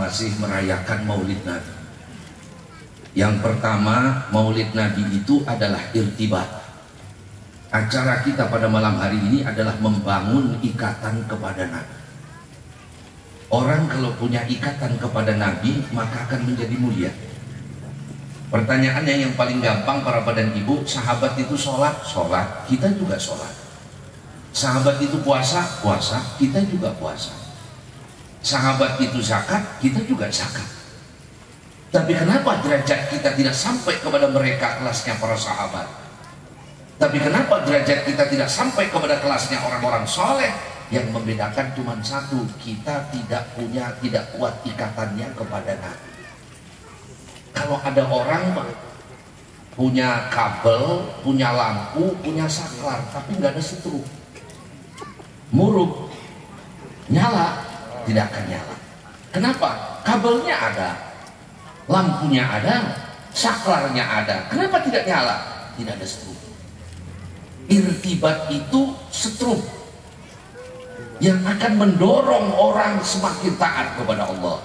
masih merayakan Maulid Nabi. Yang pertama, Maulid Nabi itu adalah irtibat. Acara kita pada malam hari ini adalah membangun ikatan kepada Nabi. Orang kalau punya ikatan kepada Nabi, maka akan menjadi mulia. Pertanyaannya yang paling gampang para bapak dan ibu, sahabat itu sholat, kita juga sholat. Sahabat itu puasa, kita juga puasa. Sahabat itu zakat, kita juga zakat. Tapi kenapa derajat kita tidak sampai kepada mereka kelasnya para sahabat? Tapi kenapa derajat kita tidak sampai kepada kelasnya orang-orang soleh? Yang membedakan cuma satu, kita tidak kuat ikatannya kepada Nabi. Kalau ada orang punya kabel, punya lampu, punya saklar, tapi nggak ada setrum, muruk, nyala, tidak akan nyala. Kenapa? Kabelnya ada, lampunya ada, saklarnya ada. Kenapa tidak nyala? Tidak ada setrum. Irtibat itu setrum yang akan mendorong orang semakin taat kepada Allah,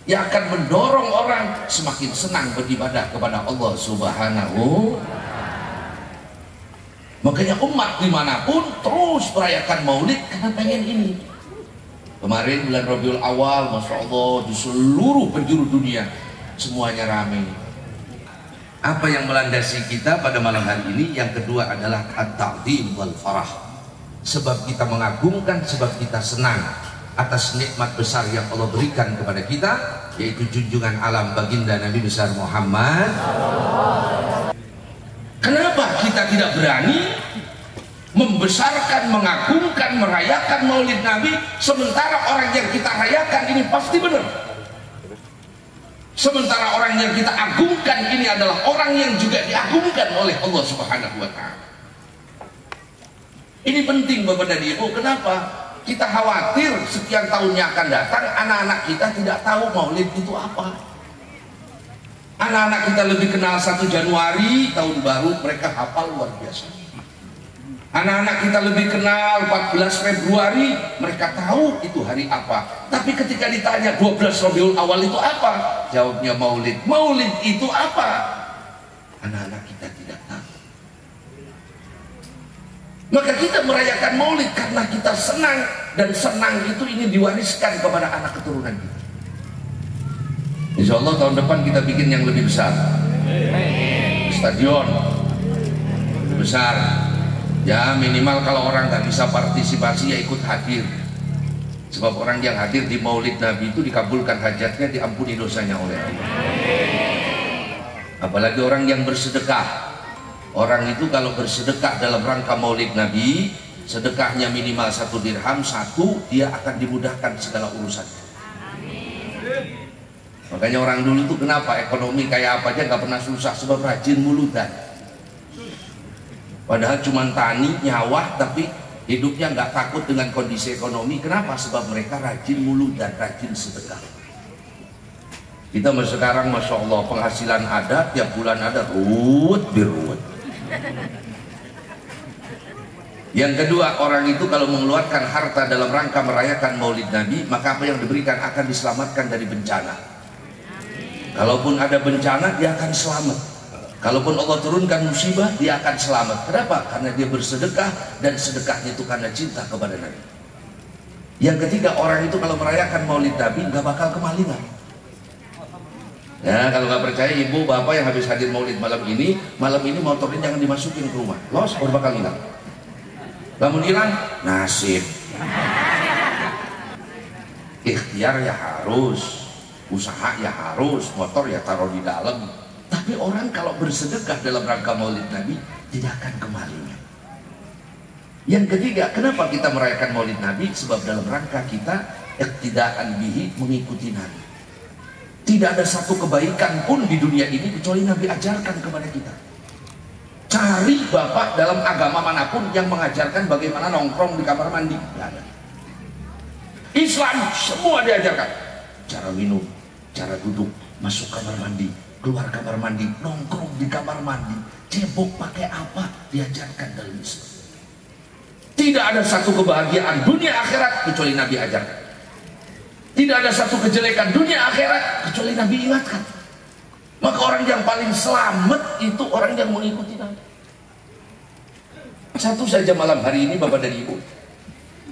yang akan mendorong orang semakin senang beribadah kepada Allah Subhanahu. Makanya umat dimanapun terus merayakan Maulid karena pengen ini. Kemarin bulan Rabiul Awal, Masya Allah, di seluruh penjuru dunia semuanya ramai. Apa yang melandasi kita pada malam hari ini? Yang kedua adalah at-ta'zim wal farah. Sebab kita mengagungkan, sebab kita senang atas nikmat besar yang Allah berikan kepada kita, yaitu junjungan alam baginda Nabi besar Muhammad. Kenapa kita tidak berani membesarkan, mengagungkan, merayakan Maulid Nabi, sementara orang yang kita rayakan ini pasti benar? Sementara orang yang kita agungkan ini adalah orang yang juga diagungkan oleh Allah Subhanahu wa Ta'ala. Ini penting Bapak dan Ibu. Kenapa? Kita khawatir sekian tahunnya akan datang anak-anak kita tidak tahu Maulid itu apa. Anak-anak kita lebih kenal 1 Januari tahun baru, mereka hafal luar biasa. Anak-anak kita lebih kenal 14 Februari, mereka tahu itu hari apa. Tapi ketika ditanya 12 Rabiul Awal itu apa? Jawabnya Maulid. Maulid itu apa? Anak-anak kita tidak tahu. Maka kita merayakan Maulid karena kita senang, dan senang itu ingin diwariskan kepada anak keturunan kita. Insya Allah tahun depan kita bikin yang lebih besar, stadion besar. Ya minimal kalau orang nggak bisa partisipasi ya ikut hadir. Sebab orang yang hadir di Maulid Nabi itu dikabulkan hajatnya, diampuni dosanya oleh Allah. Apalagi orang yang bersedekah. Orang itu kalau bersedekah dalam rangka Maulid Nabi, sedekahnya minimal 1 dirham, dia akan dimudahkan segala urusan. Makanya orang dulu tuh kenapa ekonomi kayak apa aja nggak pernah susah, sebab rajin mulutan. Padahal cuma tani, nyawah, tapi hidupnya nggak takut dengan kondisi ekonomi. Kenapa? Sebab mereka rajin mulutan, rajin sedekah. Kita sekarang Masya Allah penghasilan ada, tiap bulan ada, ruwet biruwet. Yang kedua, orang itu kalau mengeluarkan harta dalam rangka merayakan Maulid Nabi, maka apa yang diberikan akan diselamatkan dari bencana. Kalaupun ada bencana, dia akan selamat. Kalaupun Allah turunkan musibah, dia akan selamat. Kenapa? Karena dia bersedekah, dan sedekahnya itu karena cinta kepada Nabi. Yang ketiga, orang itu kalau merayakan Maulid Nabi nggak bakal kemalingan. Ya, kalau nggak percaya ibu bapak yang habis hadir Maulid malam ini motornya jangan dimasukin ke rumah, los baru bakal hilang. Namun hilang, nasib. Ikhtiar ya harus, usaha ya harus, motor ya taruh di dalam. Tapi orang kalau bersedekah dalam rangka Maulid Nabi tidak akan kemalingan. Yang ketiga, kenapa kita merayakan Maulid Nabi? Sebab dalam rangka kita iqtidaan bihi, mengikuti Nabi. Tidak ada satu kebaikan pun di dunia ini kecuali Nabi ajarkan kepada kita. Cari bapak dalam agama manapun yang mengajarkan bagaimana nongkrong di kamar mandi, tidak ada. Islam semua diajarkan. Cara minum, cara duduk, masuk kamar mandi, keluar kamar mandi, nongkrong di kamar mandi, cebok pakai apa, diajarkan dalam Islam. Tidak ada satu kebahagiaan dunia akhirat kecuali Nabi ajarkan. Tidak ada satu kejelekan dunia akhirat kecuali Nabi ingatkan. Maka orang yang paling selamat itu orang yang mengikuti Nabi. Satu saja malam hari ini Bapak dan Ibu,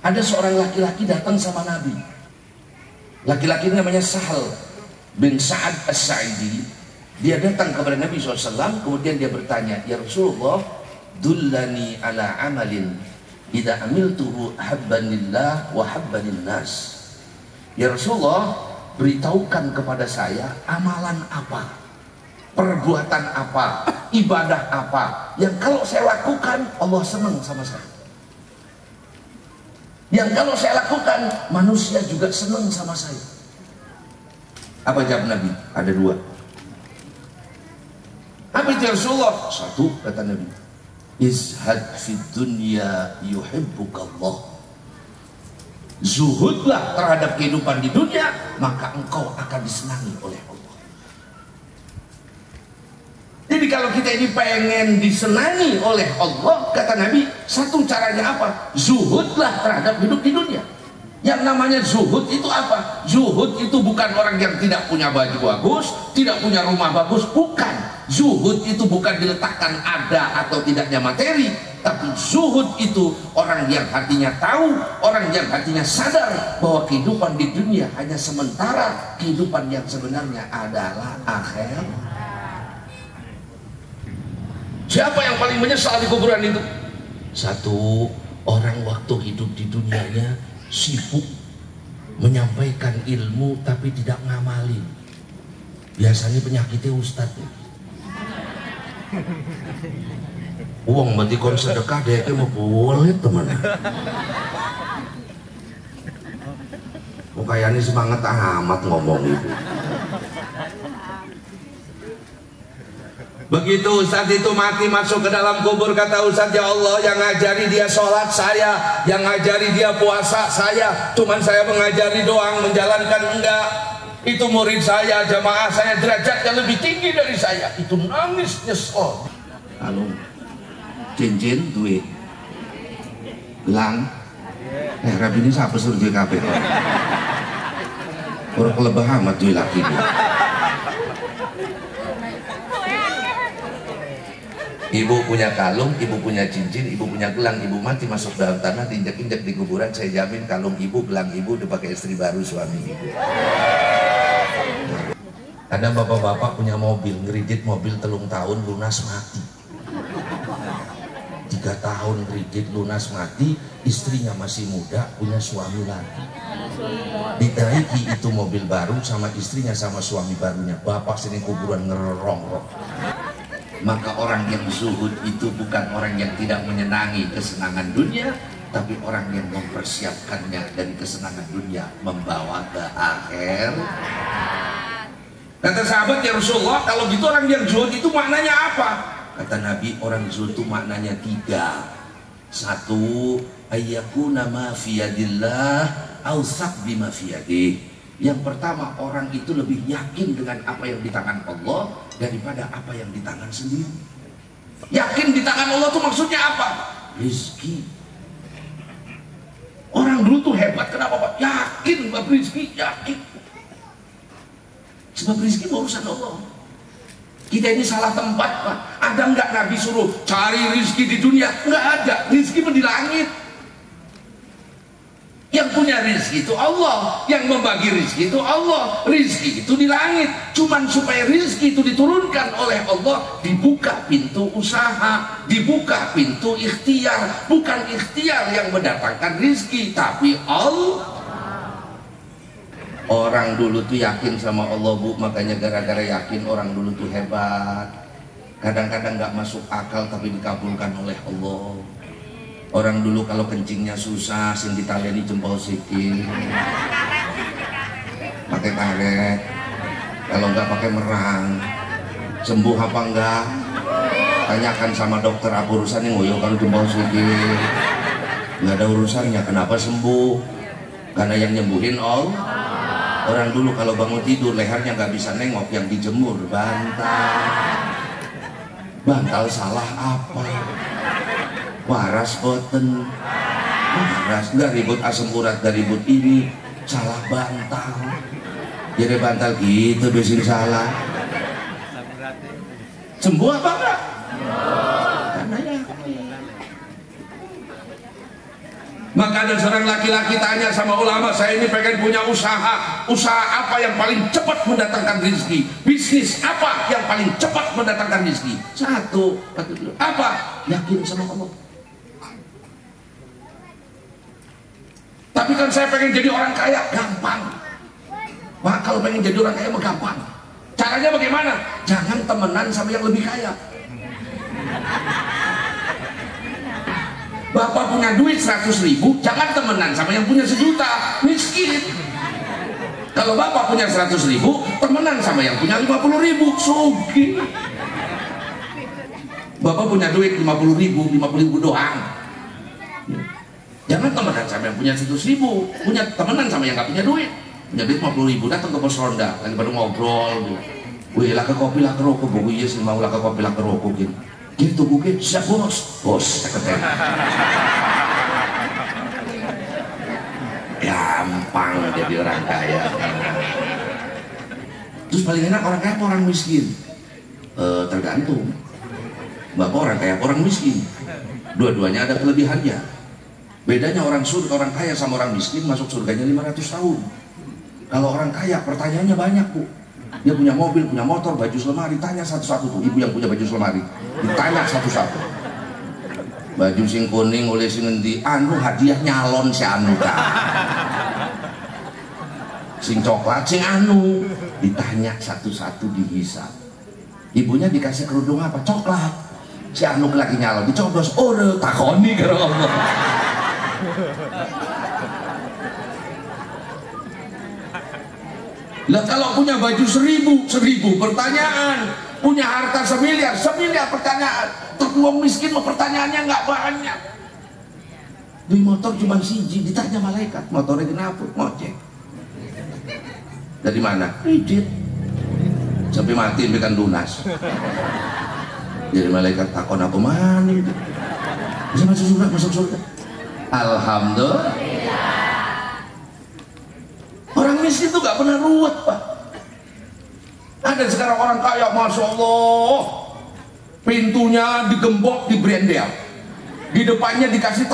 ada seorang laki-laki datang sama Nabi. Laki-laki namanya Sahal bin Sa'ad As-Sa'idi. Dia datang kepada Nabi SAW, kemudian dia bertanya, ya Rasulullah, dullani ala amalin idza amiltuhu habbanillah wa habbanin nas. Ya Rasulullah, beritahukan kepada saya amalan apa, perbuatan apa, ibadah apa yang kalau saya lakukan Allah senang sama saya, yang kalau saya lakukan manusia juga senang sama saya. Apa jawab Nabi? Ada dua. Apa itu ya Rasulullah? Satu, kata Nabi, izhad fid dunya yuhibbukallah. Zuhudlah terhadap kehidupan di dunia, maka engkau akan disenangi oleh Allah. Jadi kalau kita ini pengen disenangi oleh Allah, kata Nabi, satu caranya apa? Zuhudlah terhadap hidup di dunia. Yang namanya zuhud itu apa? Zuhud itu bukan orang yang tidak punya baju bagus, tidak punya rumah bagus, bukan. Zuhud itu bukan diletakkan ada atau tidaknya materi, tapi zuhud itu orang yang hatinya tahu, orang yang hatinya sadar bahwa kehidupan di dunia hanya sementara, kehidupan yang sebenarnya adalah akhir. Siapa yang paling menyesal di kuburan itu? Satu, orang waktu hidup di dunianya sibuk menyampaikan ilmu tapi tidak ngamalin. Biasanya penyakitnya ustadz. Uang berarti kon sedekah dia mau boleh teman. Kayaknya semangat amat ngomong itu. Begitu Ustadz itu mati masuk ke dalam kubur, kata Ustadz, ya Allah, yang ngajari dia sholat saya, yang ngajari dia puasa saya, cuman saya mengajari doang, menjalankan enggak. Itu murid saya, jamaah saya, derajatnya lebih tinggi dari saya. Itu nangis nyesel. Lalu cincin duit gelang rabi ini siapa suruh JKP orang kelebah amat duit laki ini. Ibu punya kalung, ibu punya cincin, ibu punya gelang, ibu mati masuk dalam tanah, diinjak-injak di kuburan, saya jamin kalung ibu, gelang ibu udah pakai istri baru suami ibu. Ada bapak-bapak punya mobil, ngeridit mobil 3 tahun lunas mati. 3 tahun kredit lunas mati, istrinya masih muda, punya suami lagi. Dinaiki itu mobil baru sama istrinya sama suami barunya, bapak sini kuburan ngerongrong. Maka orang yang zuhud itu bukan orang yang tidak menyenangi kesenangan dunia, tapi orang yang mempersiapkannya dari kesenangan dunia membawa ke akhir. Kata sahabat, ya Rasulullah, kalau gitu orang yang zuhud itu maknanya apa? Kata Nabi, orang zuhud itu maknanya 3. 1, ayyakuna ma fiyadillah awsaq bima fiyadih. Yang pertama, orang itu lebih yakin dengan apa yang di tangan Allah daripada apa yang di tangan sendiri. Yakin di tangan Allah itu maksudnya apa? Rizki. Orang dulu tuh hebat, kenapa Pak? Yakin bab rizki, yakin. Sebab rizki urusan Allah. Kita ini salah tempat Pak. Ada nggak Nabi suruh cari rizki di dunia? Nggak ada, rizki di langit. Yang punya rizki itu Allah, yang membagi rizki itu Allah, rizki itu di langit. Cuman supaya rizki itu diturunkan oleh Allah, dibuka pintu usaha, dibuka pintu ikhtiar. Bukan ikhtiar yang mendatangkan rizki, tapi Allah. Orang dulu tuh yakin sama Allah Bu, makanya gara-gara yakin orang dulu tuh hebat. Kadang-kadang gak masuk akal tapi dikabulkan oleh Allah. Orang dulu kalau kencingnya susah, sing ditaliani jempol sikil, pakai karet. Kalau nggak pakai merang, sembuh apa enggak? Tanyakan sama dokter apa urusannya ngoyo kalau jempol sikil. Nggak ada urusannya, kenapa sembuh? Karena yang nyembuhin Allah. Orang dulu kalau bangun tidur lehernya nggak bisa nengok, yang dijemur bantal. Bantal salah apa? Waras boten, waras, nggak ribut asam urat, nggak ribut ini. salah bantal. Jadi bantal gitu biasanya salah. Sembuh apa enggak? Karena ya. Maka ada seorang laki-laki tanya sama ulama, saya ini pengen punya usaha. Usaha apa yang paling cepat mendatangkan rezeki? Bisnis apa yang paling cepat mendatangkan rezeki? Satu, apa? Yakin sama Allah. Tapi kan saya pengen jadi orang kaya, gampang. Pak, kalau pengen jadi orang kaya mah gampang. Caranya bagaimana? Jangan temenan sama yang lebih kaya. Bapak punya duit 100.000, jangan temenan sama yang punya 1 juta, miskin. Kalau bapak punya 100.000, temenan sama yang punya 50.000, sugih. Bapak punya duit 50.000 doang. Jangan temenan sama yang punya 100.000, punya temenan sama yang gak punya duit. Punya duit 50.000, datang ke pos ronda, lagi pada ngobrol. Wih, lah ke kopi, lah ke rokok, buku iya sih mau lah ke kopi, lah ke rokok gitu. Gitu bukan siap bos sekretari. Gampang jadi orang kaya. Terus paling enak orang kaya apa orang miskin? Tergantung. Bapak orang kaya apa orang miskin? Dua-duanya ada kelebihannya. Bedanya orang kaya sama orang miskin, masuk surganya 500 tahun. Kalau orang kaya pertanyaannya banyak, Bu. Dia punya mobil, punya motor, baju selemari, tanya satu-satu tuh, ibu yang punya baju selemari, ditanya satu-satu. Baju sing kuning oleh sing ngendi, anu hadiah nyalon si anu kan. Sing coklat sing anu, ditanya satu-satu dihisap. Ibunya dikasih kerudung apa? Coklat. Si anu lagi nyalon, dicoblos, ore takoni karo Allah. Lah kalau punya baju 1.000 pertanyaan, punya harta 1 miliar pertanyaan. Tapi wong miskin mah pertanyaannya nggak banyak. Di motor cuma siji, ditanya malaikat, motornya kenapa? Ngocek. Dari mana? Ijit. Sampai mati kan lunas. Jadi malaikat takon aku mana itu? Bisa masuk surga. Alhamdulillah. Orang miskin itu gak pernah ruwet, Pak. Ada sekarang orang kaya, Masya Allah, pintunya digembok, di brendel, di depannya dikasih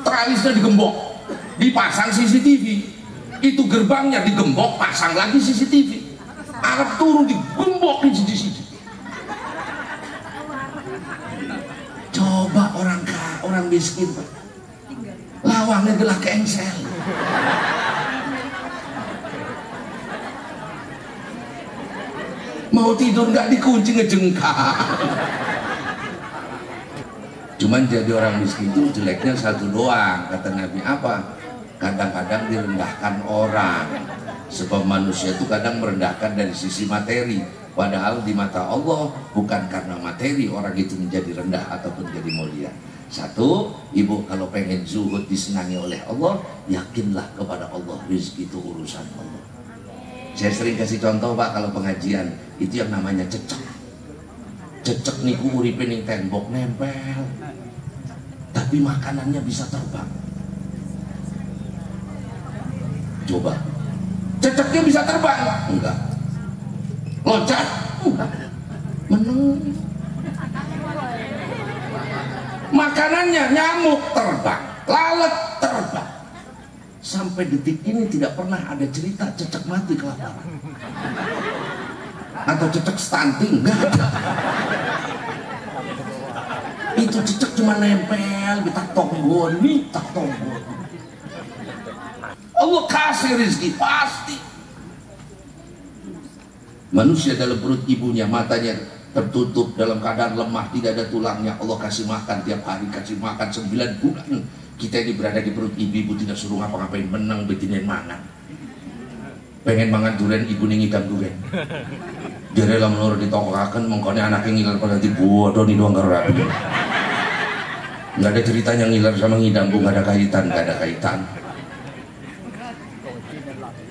tralisnya digembok, dipasang CCTV, itu gerbangnya digembok, pasang lagi CCTV, Arab turun digembok di sini. Coba orang miskin, Pak, lawangnya gelah kengsel. Mau tidur nggak dikunci ngejengkak. Cuman jadi orang miskin itu jeleknya satu doang, kata Nabi apa? Kadang-kadang direndahkan orang. Sebab manusia itu kadang merendahkan dari sisi materi. Padahal di mata Allah bukan karena materi orang itu menjadi rendah ataupun jadi mulia. Satu, ibu kalau pengen zuhud disenangi oleh Allah, yakinlah kepada Allah, rezeki itu urusan Allah. Saya sering kasih contoh, Pak, kalau pengajian itu yang namanya cecek. Cecek niku uripe ning tembok nempel, tapi makanannya bisa terbang. Coba, ceceknya bisa terbang? Enggak. Loncat? Enggak. Menung. Makanannya nyamuk terbang, lalat terbang. Sampai detik ini tidak pernah ada cerita cecek mati kelaparan atau cecek stunting, enggak ada. Itu cecek cuma nempel di tak tonggon. Allah kasih rezeki pasti. Manusia dalam perut ibunya, matanya tertutup dalam keadaan lemah, tidak ada tulangnya, Allah kasih makan tiap hari, kasih makan 9 bulan. Kita ini berada di perut ibu tidak suruh ngapa-ngapain, menang betinin mangan. Pengen mangan durian, ibu nih ngidam durian. Dia rela menurut ditokokakan, mengkone anaknya ngiler pada nanti bodoh nih doang karo rapi. Nggak ada ceritanya ngiler sama ngidam, bu, nggak ada kaitan.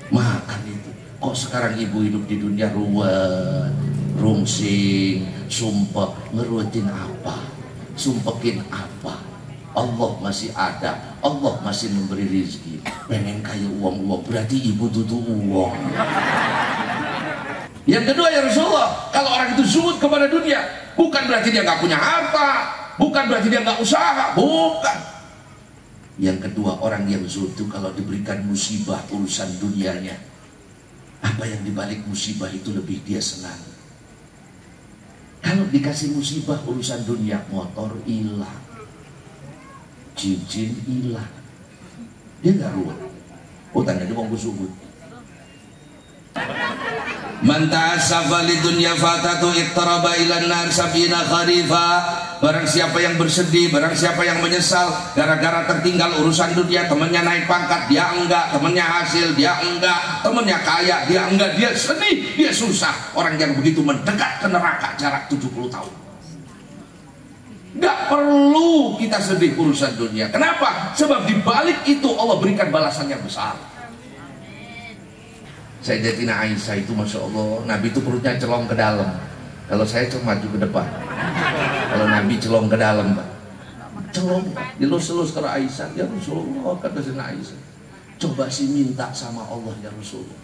Makan itu. Kok sekarang ibu hidup di dunia ruwet, rungsing, sumpah, ngeruwetin apa, sumpekin apa. Allah masih ada, Allah masih memberi rezeki. Pengen kaya uang berarti ibu tutup uang. Yang kedua ya Rasulullah, kalau orang itu zuhud kepada dunia, bukan berarti dia nggak punya harta, bukan berarti dia nggak usaha, bukan. Yang kedua, orang yang zuhud itu kalau diberikan musibah urusan dunianya, apa yang dibalik musibah itu lebih dia senang. Kalau dikasih musibah urusan dunia, motor hilang, cincin hilang, dia nggak ruwet. Oh tanda dia mau zuhud. Man ta'assafa lidunya fatatu ittaraba ilan nar sabina kharifa. Barang siapa yang bersedih, barang siapa yang menyesal gara-gara tertinggal urusan dunia, temannya naik pangkat dia enggak, temannya hasil dia enggak, temannya kaya dia enggak, dia sedih, dia susah. Orang yang begitu mendekat ke neraka jarak 70 tahun. Enggak perlu kita sedih urusan dunia. Kenapa? Sebab di balik itu Allah berikan balasannya besar. Sayyidatina Aisyah itu Masya Allah, Nabi itu perutnya celong ke dalam. Kalau saya cuma maju ke depan. Kalau Nabi celong ke dalam, Pak. Celong, dilus-lus ke Aisyah. Ya Rasulullah, kata Sayyidatina Aisyah, coba sih minta sama Allah ya Rasulullah.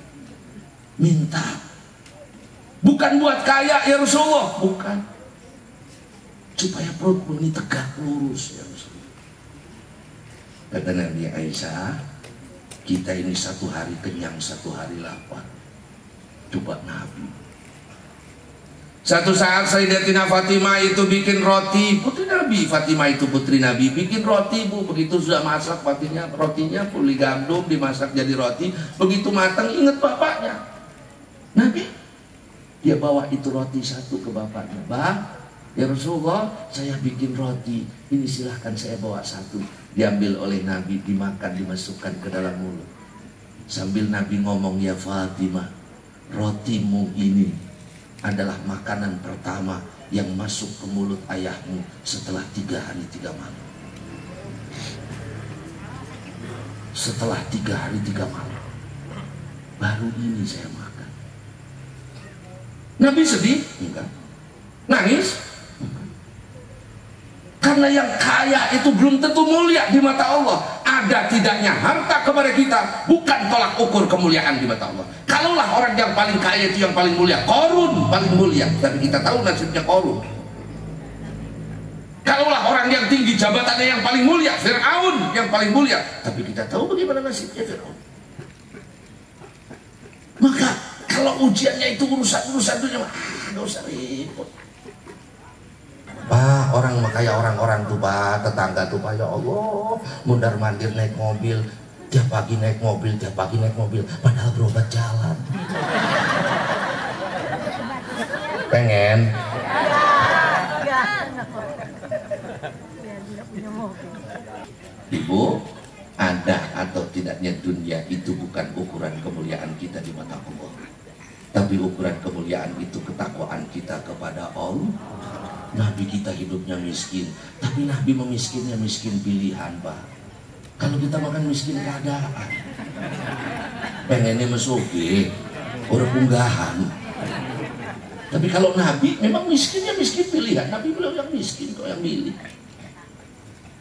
Minta. Bukan buat kaya ya Rasulullah, bukan. Supaya perutmu ini tegak lurus ya Rasulullah. Kata Nabi Aisyah, kita ini satu hari kenyang, satu hari lapar. Coba Nabi. Satu saat Sayyidatina Fatimah itu bikin roti, putri Nabi. Fatimah itu putri Nabi, bikin roti bu. Begitu sudah masak rotinya pulih gandum, dimasak jadi roti. Begitu matang ingat bapaknya Nabi. Dia bawa itu roti satu ke bapaknya. Bang, ya Rasulullah, saya bikin roti. Ini silahkan saya bawa satu. Diambil oleh Nabi, dimakan, dimasukkan ke dalam mulut. Sambil Nabi ngomong, ya Fatimah, rotimu ini adalah makanan pertama yang masuk ke mulut ayahmu setelah 3 hari 3 malam. Setelah 3 hari 3 malam, baru ini saya makan. Nabi sedih? Enggak. Nangis? Karena yang kaya itu belum tentu mulia di mata Allah. Ada tidaknya harta kepada kita bukan tolak ukur kemuliaan di mata Allah. Kalaulah orang yang paling kaya itu yang paling mulia, Qarun paling mulia, tapi kita tahu nasibnya Qarun. Kalaulah orang yang tinggi jabatannya yang paling mulia, Fir'aun yang paling mulia, tapi kita tahu bagaimana nasibnya Fir'aun. Maka kalau ujiannya itu urusan dunia, nggak usah ribut. Pak, orang kayak orang-orang tuh Pak, tetangga tuh Pak, ya Allah, mundar mandir naik mobil, tiap pagi naik mobil, padahal berobat jalan. Pengen? Ibu, ada atau tidaknya dunia itu bukan ukuran kemuliaan kita di mata Allah, tapi ukuran kemuliaan itu ketakwaan kita kepada Allah. Nabi kita hidupnya miskin, tapi Nabi memiskinnya miskin pilihan Pak. Kalau kita makan miskin keadaan, pengennya mesugi, orang unggahan. Tapi kalau Nabi memang miskinnya miskin pilihan. Nabi beliau yang miskin kok yang milih.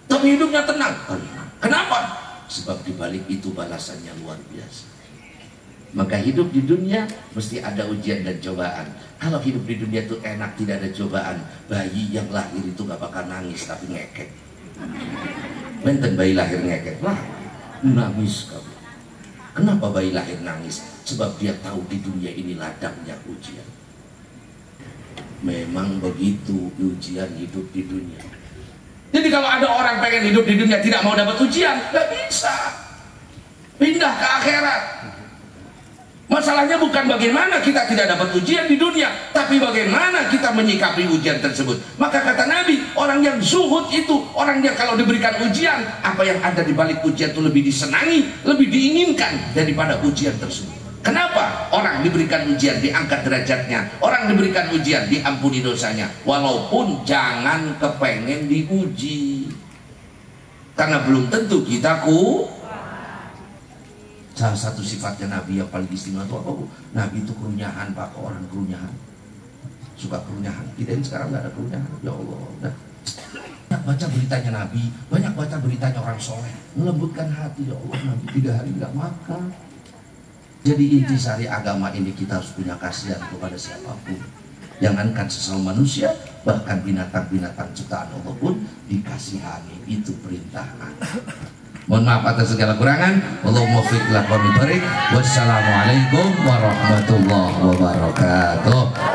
Tapi hidupnya tenang. Kenapa? Sebab dibalik itu balasannya luar biasa. Maka hidup di dunia mesti ada ujian dan cobaan. Kalau hidup di dunia itu enak, tidak ada cobaan, bayi yang lahir itu gak bakal nangis tapi ngekek. Benten bayi lahir ngekek lah, nangis kamu. Kenapa bayi lahir nangis? Sebab dia tahu di dunia ini ladangnya ujian. Memang begitu ujian hidup di dunia. Jadi kalau ada orang pengen hidup di dunia tidak mau dapat ujian, gak bisa. Pindah ke akhirat. Masalahnya bukan bagaimana kita tidak dapat ujian di dunia, tapi bagaimana kita menyikapi ujian tersebut. Maka kata Nabi, orang yang zuhud itu, orang yang kalau diberikan ujian, apa yang ada di balik ujian itu lebih disenangi, lebih diinginkan daripada ujian tersebut. Kenapa? Orang diberikan ujian diangkat derajatnya, orang diberikan ujian diampuni dosanya, walaupun jangan kepengen diuji, karena belum tentu kita Salah satu sifatnya Nabi yang paling istimewa itu apa Bu? Nabi itu kerunyahan Pak, orang kerunyahan, suka kerunyahan. Kita ini sekarang nggak ada kerunyahan, ya Allah. Nah, banyak baca beritanya Nabi, banyak baca beritanya orang soleh, melembutkan hati. Ya Allah, Nabi 3 hari nggak makan. Jadi intisari agama ini kita harus punya kasihan kepada siapapun. Jangankan sesama manusia, bahkan binatang-binatang ciptaan Allah pun dikasihani. Itu perintah Allah. Mohon maaf atas segala kurangan. Allahumma fiqh lakum. Wassalamualaikum warahmatullahi wabarakatuh.